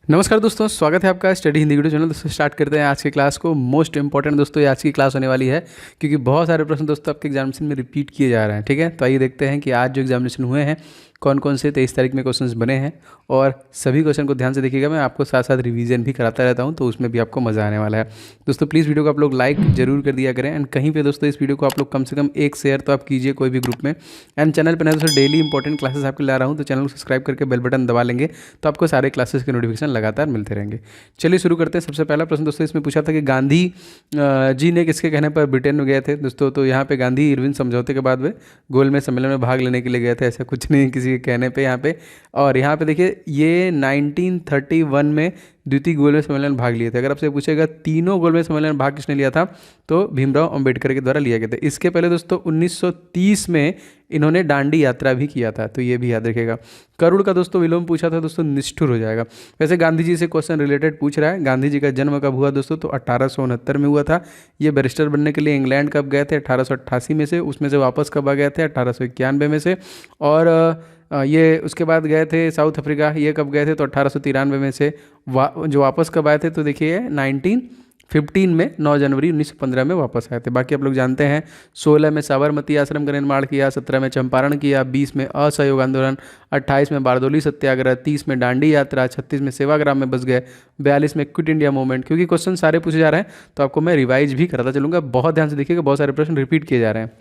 नमस्कार दोस्तों, स्वागत है आपका स्टडी हिंदी वीडियो चैनल। दोस्तों स्टार्ट करते हैं आज की क्लास को। मोस्ट इंपॉर्टेंट दोस्तों ये आज की क्लास होने वाली है, क्योंकि बहुत सारे प्रश्न दोस्तों आपके एग्जामिनेशन में रिपीट किए जा रहे हैं। ठीक है, तो आइए देखते हैं कि आज जो एग्जामिनेशन हुए हैं कौन कौन से 23 तारीख में क्वेश्चंस बने हैं, और सभी क्वेश्चन को ध्यान से देखिएगा। मैं आपको साथ साथ रिवीजन भी कराता रहता हूं, तो उसमें भी आपको मज़ा आने वाला है। दोस्तों प्लीज़ वीडियो को आप लोग लाइक जरूर कर दिया करें, एंड कहीं पे दोस्तों इस वीडियो को आप लोग कम से कम एक शेयर तो आप कीजिए कोई भी ग्रुप में। एंड चैनल पर दोस्तों डेली इंपॉर्टेंट क्लासेस आपके ला रहा हूँ, तो चैनल को सब्सक्राइब करके बेल बटन दबा लेंगे तो आपको सारे क्लासेस के नोटिफिकेशन लगातार मिलते रहेंगे। चलिए शुरू करते हैं। सबसे पहला प्रश्न दोस्तों इसमें पूछा था कि गांधी जी ने किसके कहने पर ब्रिटेन में गए थे दोस्तों। तो यहाँ पे गांधी इरविन समझौते के बाद वे गोलमेज सम्मेलन में भाग लेने के लिए गए थे, ऐसा कुछ नहीं किसी के कहने पे यहाँ पे। और यहाँ पे देखिए ये 1931 में द्वितीय गोलमेज सम्मेलन में भाग लिए थे। अगर आपसे पूछेगा तीनों गोलमेज सम्मेलन में भाग किसने लिया था, तो भीमराव अंबेडकर के द्वारा लिया गया था। इसके पहले दोस्तों 1930 में इन्होंने दांडी यात्रा भी किया था, तो ये भी याद रखिएगा। करुड़ का दोस्तों विलोम पूछा था दोस्तों, निष्ठुर हो जाएगा। वैसे गांधी जी से क्वेश्चन रिलेटेड पूछ रहा है। गांधी जी का जन्म कब हुआ दोस्तों, तो 1869 में हुआ था। ये बैरिस्टर बनने के लिए इंग्लैंड कब गए थे, 1888 में से। उसमें से वापस कब आ गए थे, 1891 में से। और ये उसके बाद गए थे साउथ अफ्रीका, ये कब गए थे, तो 1893 में से। जो वापस कब आए थे, तो देखिए 1915 में 9 जनवरी 1915 में वापस आए थे। बाकी आप लोग जानते हैं 16 में साबरमती आश्रम का निर्माण किया, 17 में चंपारण किया, 20 में असहयोग आंदोलन, 28 में बारदोली सत्याग्रह, 30 में दांडी यात्रा, 36 में सेवाग्राम में बस गए, 42 में क्विट इंडिया मूवमेंट। क्योंकि क्वेश्चन सारे पूछे जा रहे हैं तो आपको मैं रिवाइज भी कराता चलूँगा। बहुत ध्यान से देखिएगा, बहुत सारे प्रश्न रिपीट किए जा रहे हैं।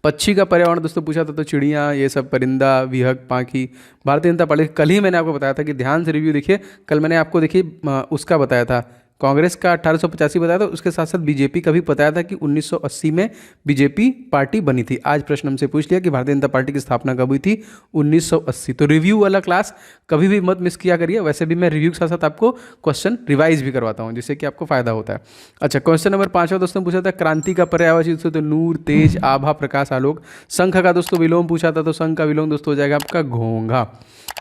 पक्षी का पर्यावरण दोस्तों पूछा था, तो चिड़िया, ये सब परिंदा, विहंग, पाखी। भारतीय जनता पार्टी कल ही मैंने आपको बताया था कि ध्यान से रिव्यू देखिए। कल मैंने आपको देखिए उसका बताया था, कांग्रेस का 1885 बताया था, उसके साथ साथ बीजेपी का भी बताया था कि 1980 में बीजेपी पार्टी बनी थी। आज प्रश्न हमसे पूछ लिया कि भारतीय जनता पार्टी की स्थापना कब हुई थी, 1980। तो रिव्यू वाला क्लास कभी भी मत मिस किया करिए। वैसे भी मैं रिव्यू के साथ साथ आपको क्वेश्चन रिवाइज भी करवाता हूँ, जिससे कि आपको फायदा होता है। अच्छा, क्वेश्चन नंबर 5 दोस्तों पूछा था क्रांति का पर्यायवाची दोस्तों, तो नूर, तेज, आभा, प्रकाश, आलोक। शंख का दोस्तों विलोम पूछा था, तो शंख का विलोम दोस्तों हो जाएगा आपका घोंघा।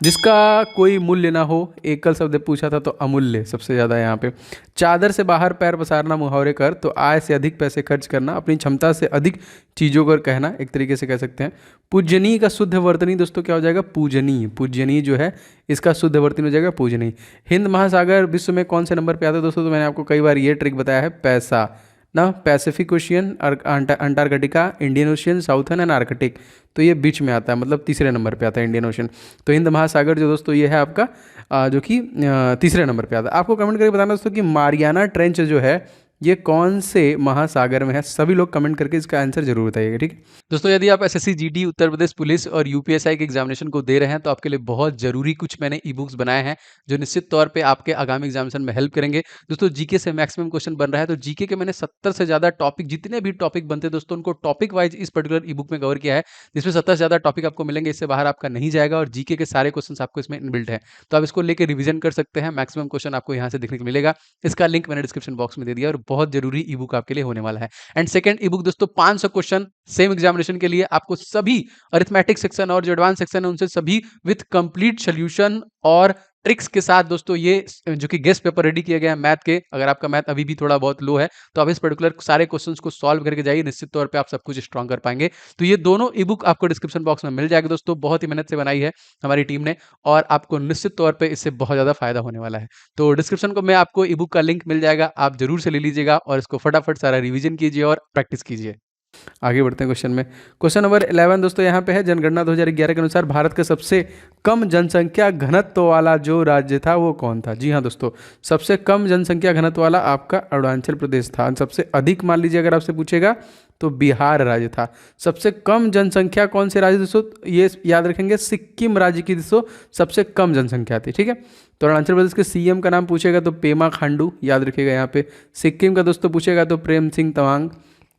जिसका कोई मूल्य ना हो, एकल शब्द पूछा था, तो अमूल्य सबसे ज़्यादा यहाँ पे। चादर से बाहर पैर पसारना मुहावरे कर, तो आय से अधिक पैसे खर्च करना, अपनी क्षमता से अधिक चीज़ों को कहना, एक तरीके से कह सकते हैं। पूजनीय का शुद्ध वर्तनी दोस्तों क्या हो जाएगा, पूजनीय। पूजनीय जो है इसका शुद्ध वर्तनी हो जाएगा पूजनीय। हिंद महासागर विश्व में कौन से नंबर पे आता है दोस्तों, तो मैंने आपको कई बार ये ट्रिक बताया है, पैसा ना। Pacific ocean, Antarctica, Indian ocean, southern and Arctic, तो ये बीच में आता है, मतलब तीसरे नंबर पे आता है इंडियन ओशियन। तो हिंद महासागर जो दोस्तों ये है आपका जो कि तीसरे नंबर पे आता है। आपको कमेंट करके बताना दोस्तों कि मारियाना ट्रेंच जो है ये कौन से महासागर में है। सभी लोग कमेंट करके इसका आंसर जरूर बताइएगा, ठीक है दोस्तों। यदि आप SSC GD, Uttar Pradesh police और यूपीएसआई के एग्जामिनेशन को दे रहे हैं, तो आपके लिए बहुत जरूरी कुछ मैंने ई बुक्स बनाए हैं, जो निश्चित तौर पे आपके आगामी एग्जामिनेशन में हेल्प करेंगे। दोस्तों जीके से मैक्सिमम क्वेश्चन बन रहा है, तो जीके के मैंने 70 से ज़्यादा टॉपिक, जितने भी टॉपिक बनते हैं दोस्तों, उनको टॉपिक वाइज इस पर्टिकुलर ई बुक में कवर किया है, जिसमें 70 से ज़्यादा टॉपिक आपको मिलेंगे। इससे बाहर आपका नहीं जाएगा, और जीके के सारे क्वेश्चन आपको इसमें इनबिल्ट है, तो आप इसको लेकर रिविजन कर सकते हैं। मैक्सिमम क्वेश्चन आपको यहाँ से देखने को मिलेगा। इसका लिंक मैंने डिस्क्रिप्शन बॉक्स में दे दिया, और बहुत जरूरी ई बुक आपके लिए होने वाला है। एंड सेकंड ई बुक दोस्तों 500 क्वेश्चन सेम एग्जामिनेशन के लिए, आपको सभी अरिथमेटिक सेक्शन और जो एडवांस सेक्शन है उनसे सभी विथ कंप्लीट सॉल्यूशन और ट्रिक्स के साथ दोस्तों, ये जो कि गेस्ट पेपर रेडी किए गए हैं मैथ के। अगर आपका मैथ अभी भी थोड़ा बहुत लो है, तो आप इस पर्टिकुलर सारे क्वेश्चंस को सॉल्व करके जाइए, निश्चित तौर पे आप सब कुछ स्ट्रॉन्ग कर पाएंगे। तो ये दोनों ई बुक आपको डिस्क्रिप्शन बॉक्स में मिल जाएगा दोस्तों। बहुत ही मेहनत से बनाई है हमारी टीम ने, और आपको निश्चित तौर पे इससे बहुत ज़्यादा फायदा होने वाला है। तो डिस्क्रिप्शन को में आपको ई बुक का लिंक मिल जाएगा, आप जरूर से ले लीजिएगा, और इसको फटाफट सारा रिविजन कीजिए और प्रैक्टिस कीजिए। आगे बढ़ते हैं क्वेश्चन में। क्वेश्चन नंबर 11 दोस्तों यहाँ पे है, जनगणना 2011 के अनुसार भारत का सबसे कम जनसंख्या घनत्व वाला जो राज्य था वो कौन था। जी हाँ दोस्तों, सबसे कम जनसंख्या घनत्व वाला आपका अरुणाचल प्रदेश था। सबसे अधिक मान लीजिए अगर आपसे पूछेगा तो बिहार राज्य था। सबसे कम जनसंख्या कौन से राज्य दोस्तों, ये याद रखेंगे, सिक्किम राज्य की दोस्तों सबसे कम जनसंख्या थी, ठीक है। तो अरुणाचल प्रदेश के सीएम का नाम पूछेगा तो पेमा खांडू, याद रखिएगा यहाँ पे। सिक्किम का दोस्तों पूछेगा तो प्रेम सिंह तवांग,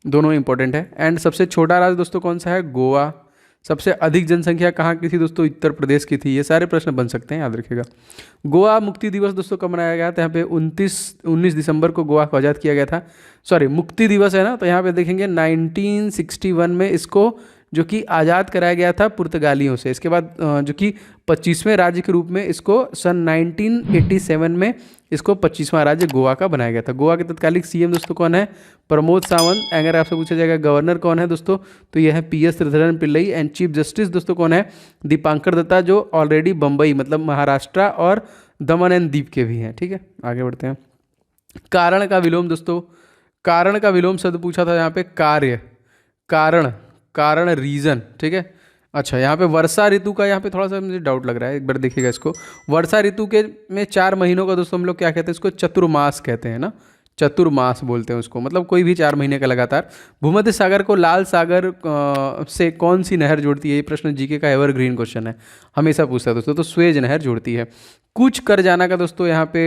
दोनों इंपॉर्टेंट है। एंड सबसे छोटा राज्य दोस्तों कौन सा है, गोवा। सबसे अधिक जनसंख्या कहाँ की थी दोस्तों, उत्तर प्रदेश की थी। ये सारे प्रश्न बन सकते हैं, याद रखिएगा। गोवा मुक्ति दिवस दोस्तों कब मनाया गया था, यहाँ पे 19 दिसंबर को गोवा को आज़ाद किया गया था। सॉरी, मुक्ति दिवस है ना, तो यहाँ पे देखेंगे 1961 में इसको जो कि आज़ाद कराया गया था पुर्तगालियों से। इसके बाद जो कि 25वें राज्य के रूप में इसको सन 1987 में इसको 25वां राज्य गोवा का बनाया गया था। गोवा के तत्कालिक सीएम दोस्तों कौन है? प्रमोद सावंत। अगर आपसे पूछा जाएगा गवर्नर कौन है दोस्तों, तो यह है PS Sreedharan Pillai. And chief justice दोस्तों कौन है? दीपांकर दत्ता, जो ऑलरेडी बम्बई मतलब महाराष्ट्र और दमन एंड दीप के भी हैं। ठीक है, आगे बढ़ते हैं। कारण का विलोम दोस्तों, कारण का विलोम शब्द पूछा था यहाँ पे कार्य, कारण, कारण रीजन। ठीक है, अच्छा यहाँ पे वर्षा ऋतु का यहाँ पे थोड़ा सा मुझे डाउट लग रहा है, एक बार देखिएगा इसको। वर्षा ऋतु के में 4 महीनों का दोस्तों हम लोग क्या कहते हैं? इसको चतुर्मास कहते हैं ना, चतुर्मास बोलते हैं उसको, मतलब कोई भी 4 महीने का लगातार। भूमध्य सागर को लाल सागर से कौन सी नहर जोड़ती है? ये प्रश्न जीके का एवरग्रीन क्वेश्चन है, हमेशा पूछता है दोस्तों। तो स्वेज नहर जोड़ती है। कुछ कर जाना का दोस्तों यहाँ पे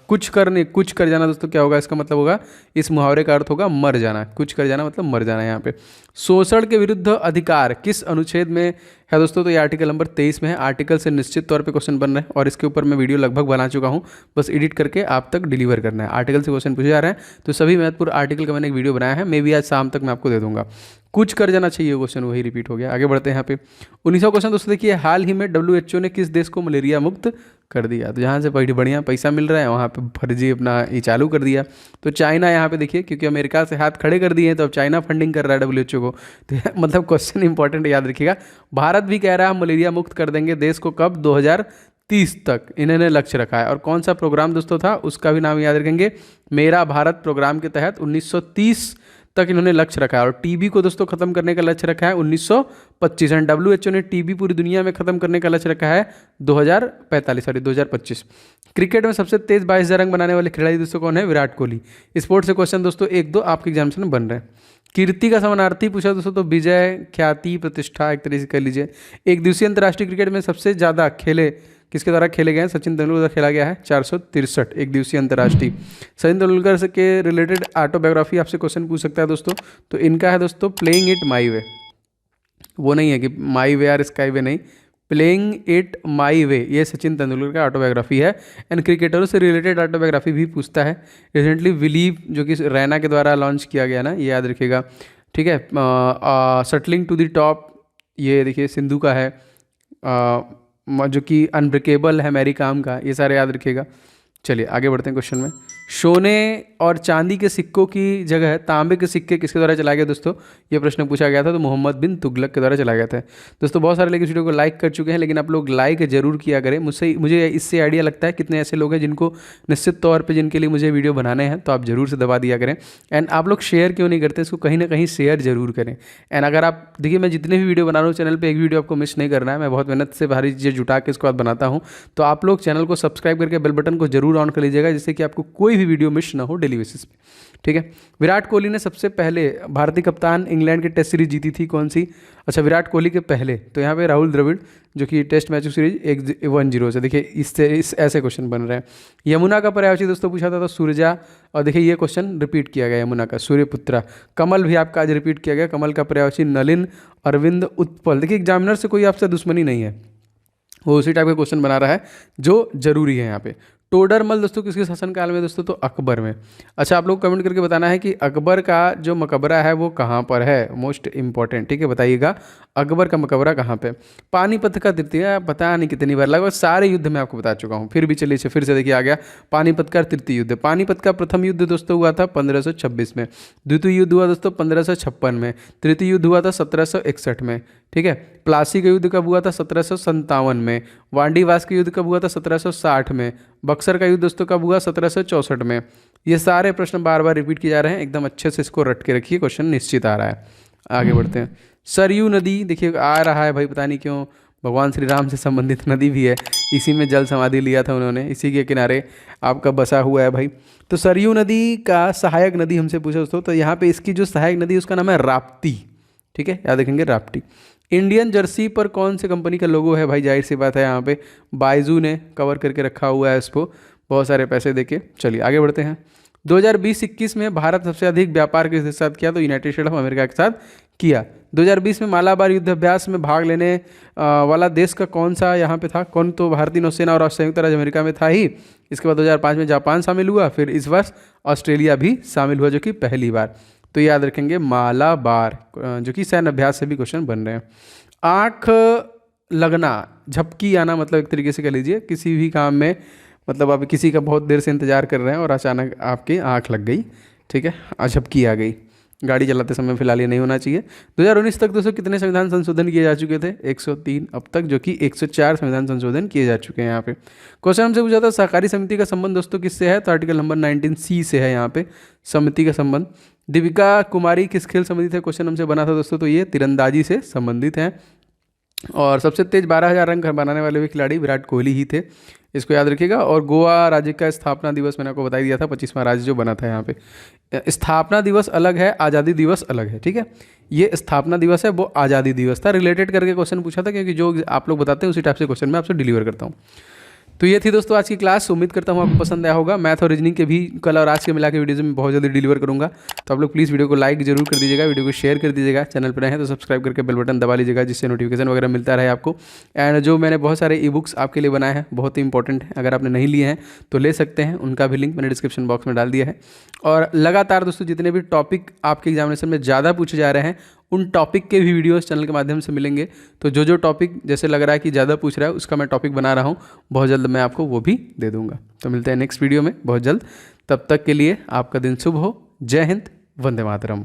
कुछ कर जाना दोस्तों क्या होगा? इसका मतलब होगा, इस मुहावरे का अर्थ होगा मर जाना। कुछ कर जाना मतलब मर जाना। यहाँ पे शोषण के विरुद्ध अधिकार किस अनुच्छेद में है दोस्तों? तो ये आर्टिकल नंबर 23 में है। आर्टिकल से निश्चित तौर पे क्वेश्चन बन रहे हैं और इसके ऊपर मैं वीडियो लगभग बना चुका हूँ, बस एडिट करके आप तक डिलीवर करना है। आर्टिकल से क्वेश्चन पूछे जा रहे हैं, तो सभी महत्वपूर्ण आर्टिकल का मैंने एक वीडियो बनाया है, मे भी आज शाम तक मैं आपको दे दूंगा। कुछ कर जाना चाहिए क्वेश्चन, वही रिपीट हो गया। आगे बढ़ते हैं यहाँ पे 19वां क्वेश्चन दोस्तों देखिए, हाल ही में WHO ने किस देश को मलेरिया मुक्त कर दिया? तो जहाँ से बढ़िया पैसा मिल रहा है वहाँ पे फर्जी अपना ये चालू कर दिया। तो चाइना यहाँ पे देखिए, क्योंकि अमेरिका से हाथ खड़े कर दिए हैं, तो अब चाइना फंडिंग कर रहा है WHO को। तो मतलब क्वेश्चन इंपॉर्टेंट याद रखिएगा। भारत भी कह रहा है हम मलेरिया मुक्त कर देंगे देश को, कब? 2030 तक इन्होंने लक्ष्य रखा है। और कौन सा प्रोग्राम दोस्तों था, उसका भी नाम याद रखेंगे, मेरा भारत प्रोग्राम के तहत 1930 तक इन्होंने लक्ष्य रखा है। और टीबी को दोस्तों खत्म करने का लक्ष्य रखा है 1925। एंड WHO ने टीबी पूरी दुनिया में खत्म करने का लक्ष्य रखा है 2025। क्रिकेट में सबसे तेज 22,000 रन बनाने वाले खिलाड़ी दोस्तों कौन है? विराट कोहली। स्पोर्ट्स से क्वेश्चन दोस्तों 1-2 आपके एग्जामिनेशन में बन रहे हैं। कीर्ति का समानार्थी पूछा दोस्तों, तो विजय, ख्याति, प्रतिष्ठा, एक तरीके से कह लीजिए। एक दिवसीय अंतर्राष्ट्रीय क्रिकेट में सबसे ज़्यादा खेले किसके द्वारा खेले गए हैं? सचिन तेंदुलकर द्वारा खेला गया है 463 एक दिवसीय अंतर्राष्ट्रीय। सचिन तेंदुलकर से के रिलेटेड ऑटोबायोग्राफी आपसे क्वेश्चन पूछ सकता है दोस्तों, तो इनका है दोस्तों प्लेइंग इट माई वे। वो नहीं है कि माई वे आर स्काई वे, नहीं, प्लेइंग इट माई वे, ये सचिन तेंदुलकर का ऑटोबायोग्राफी है। एंड क्रिकेटरों से रिलेटेड ऑटोबायोग्राफी भी पूछता है। रिसेंटली बिलीव, जो कि रैना के द्वारा लॉन्च किया गया ना, ये याद रखिएगा। ठीक है, सटलिंग टू द टॉप, ये देखिए सिंधु का है। जो कि अनब्रेकेबल है मैरी काम का, ये सारे याद रखिएगा। चलिए आगे बढ़ते हैं क्वेश्चन में। सोने और चांदी के सिक्कों की जगह तांबे के सिक्के किसके द्वारा चलाए गए दोस्तों? ये प्रश्न पूछा गया था, तो मोहम्मद बिन तुगलक के द्वारा चलाया गया था। दोस्तों बहुत सारे लोग इस वीडियो को लाइक कर चुके हैं, लेकिन आप लोग लाइक जरूर किया करें। मुझे इससे आइडिया लगता है कितने ऐसे लोग हैं जिनको निश्चित तौर पर जिनके लिए मुझे वीडियो बनाने हैं, तो आप जरूर से दबा दिया करें। एंड आप लोग शेयर क्यों नहीं करते? इसको कहीं ना कहीं शेयर जरूर करें। एंड अगर आप देखिए, मैं जितने भी वीडियो बना रहा हूँ चैनल पर, एक वीडियो आपको मिस नहीं करना है। मैं बहुत मेहनत से भारी चीज़ें जुटा के इसको बाद बनाता हूँ, तो आप लोग चैनल को सब्सक्राइब करके बेल बटन को जरूर ऑन कर लीजिएगा, जिससे कि आपको कोई भी वीडियो मिस ना हो डेली बेसिस पे। ठीक है, विराट कोहली ने सबसे पहले भारतीय कप्तान इंग्लैंड की टेस्ट सीरीज जीती थी कौन सी? अच्छा, विराट कोहली के पहले तो यहाँ पे राहुल द्रविड़, जो कि टेस्ट मैच सीरीज 1-0 से। देखिए इस ऐसे क्वेश्चन बन रहे हैं। यमुना का पर्यायवाची दोस्तों पूछा था तो सूरजा, और देखिए ये क्वेश्चन रिपीट किया गया यमुना का, सूर्यपुत्रा। कमल भी आपका आज रिपीट किया गया, कमल का पर्यायवाची नलिन, अरविंद, उत्पल। देखिए एग्जामिनर से कोई आपसे दुश्मनी नहीं है, वो उसी टाइप का क्वेश्चन बना रहा है जो जरूरी है यहाँ पे। टोडरमल दोस्तों किसके शासनकाल में दोस्तों? तो अकबर में। अच्छा, आप लोग कमेंट करके बताना है कि अकबर का जो मकबरा है वो कहाँ पर है, मोस्ट इंपॉर्टेंट। ठीक है, बताइएगा अकबर का मकबरा कहाँ पे। पानीपत का तृतीय, पता नहीं कितनी बार, लगभग सारे युद्ध मैं आपको बता चुका हूँ, फिर भी चलिए फिर से देखिए आ गया पानीपत का तृतीय युद्ध। पानीपत का प्रथम युद्ध दोस्तों हुआ था 1526 में, द्वितीय युद्ध हुआ दोस्तों 1556 में, तृतीय युद्ध हुआ था 1761 में। ठीक है, प्लासी का युद्ध कब हुआ था? 1757 में। वांडीवास का युद्ध कब हुआ था? 1760 में। बक्सर का युद्ध दोस्तों कब हुआ? 1764 में। ये सारे प्रश्न बार बार रिपीट किए जा रहे हैं, एकदम अच्छे से इसको रट के रखिए, क्वेश्चन निश्चित आ रहा है। आगे बढ़ते हैं। सरयू नदी देखिए आ रहा है भाई, पता नहीं क्यों, भगवान श्री राम से संबंधित नदी भी है, इसी में जल समाधि लिया था उन्होंने, इसी के किनारे आपका बसा हुआ है भाई। तो सरयू नदी का सहायक नदी हमसे पूछा दोस्तों, तो यहाँ पे इसकी जो सहायक नदी उसका नाम है राप्ती। ठीक है, याद रखेंगे राप्ती। इंडियन जर्सी पर कौन सी कंपनी का लोगो है भाई? जाहिर सी बात है यहाँ पे बाइजू ने कवर करके रखा हुआ है इसको, बहुत सारे पैसे देके। चलिए आगे बढ़ते हैं। 2020-21 में भारत सबसे अधिक व्यापार किसके साथ किया? तो यूनाइटेड स्टेट ऑफ अमेरिका के साथ किया। 2020 में मालाबार युद्ध अभ्यास में भाग लेने वाला देश का कौन सा यहाँ पे था? कौन? तो भारतीय नौसेना और संयुक्त राज्य अमेरिका में था ही। इसके बाद 2005 में जापान शामिल हुआ, फिर इस वर्ष ऑस्ट्रेलिया भी शामिल हुआ, जो कि पहली बार। तो याद रखेंगे मालाबार, जो कि सैन्य अभ्यास से भी क्वेश्चन बन रहे हैं। आँख लगना, झपकी आना, मतलब एक तरीके से कह लीजिए किसी भी काम में, मतलब आप किसी का बहुत देर से इंतजार कर रहे हैं और अचानक आपकी आँख लग गई, ठीक है, झपकी आ गई। गाड़ी चलाते समय फिलहाल ये नहीं होना चाहिए। 2019 तक दोस्तों कितने संविधान संशोधन किए जा चुके थे? 103 अब तक, जो कि 104 संविधान संशोधन किए जा चुके हैं यहाँ पे। क्वेश्चन हमसे पूछा था सहकारी समिति का संबंध दोस्तों किससे है? तो आर्टिकल नंबर 19C से है यहाँ पे समिति का संबंध। दीपिका कुमारी किस खेल संबंधित है? क्वेश्चन हमसे बना था दोस्तों, तो ये तीरंदाजी से संबंधित है। और सबसे तेज 12,000 रन बनाने वाले भी खिलाड़ी विराट कोहली ही थे, इसको याद रखिएगा। और गोवा राज्य का स्थापना दिवस मैंने आपको बता दिया था, 25वां राज्य जो बना था यहाँ पे। स्थापना दिवस अलग है, आज़ादी दिवस अलग है, ठीक है। ये स्थापना दिवस है, वो आज़ादी दिवस था। रिलेटेड करके क्वेश्चन पूछा था, क्योंकि जो आप लोग बताते हैं उसी टाइप से क्वेश्चन मैं आपसे डिलीवर करता हूँ। तो ये थी दोस्तों आज की क्लास। उम्मीद करता हूँ आपको पसंद आया होगा। मैथ और रीजनिंग के भी कल और आज के मिला के वीडियोज़ में बहुत जल्दी डिलीवर करूँगा। तो आप लोग प्लीज़ वीडियो को लाइक जरूर कर दीजिएगा, वीडियो को शेयर कर दीजिएगा। चैनल पर रहें तो सब्सक्राइब करके बेल बटन दबा लीजिएगा, जिससे नोटिफिकेशन वगैरह मिलता रहे आपको। एंड जो मैंने बहुत सारे ई बुक्स आपके लिए बनाए हैं, बहुत ही इंपॉर्टेंट है, अगर आपने नहीं लिए हैं तो ले सकते हैं, उनका भी लिंक मैंने डिस्क्रिप्शन बॉक्स में डाल दिया है। और लगातार दोस्तों जितने भी टॉपिक आपके एग्जामिनेशन में ज़्यादा पूछे जा रहे हैं, उन टॉपिक के भी वीडियोस चैनल के माध्यम से मिलेंगे। तो जो जो टॉपिक जैसे लग रहा है कि ज़्यादा पूछ रहा है, उसका मैं टॉपिक बना रहा हूँ, बहुत जल्द मैं आपको वो भी दे दूँगा। तो मिलते हैं नेक्स्ट वीडियो में बहुत जल्द। तब तक के लिए आपका दिन शुभ हो। जय हिंद, वंदे मातरम।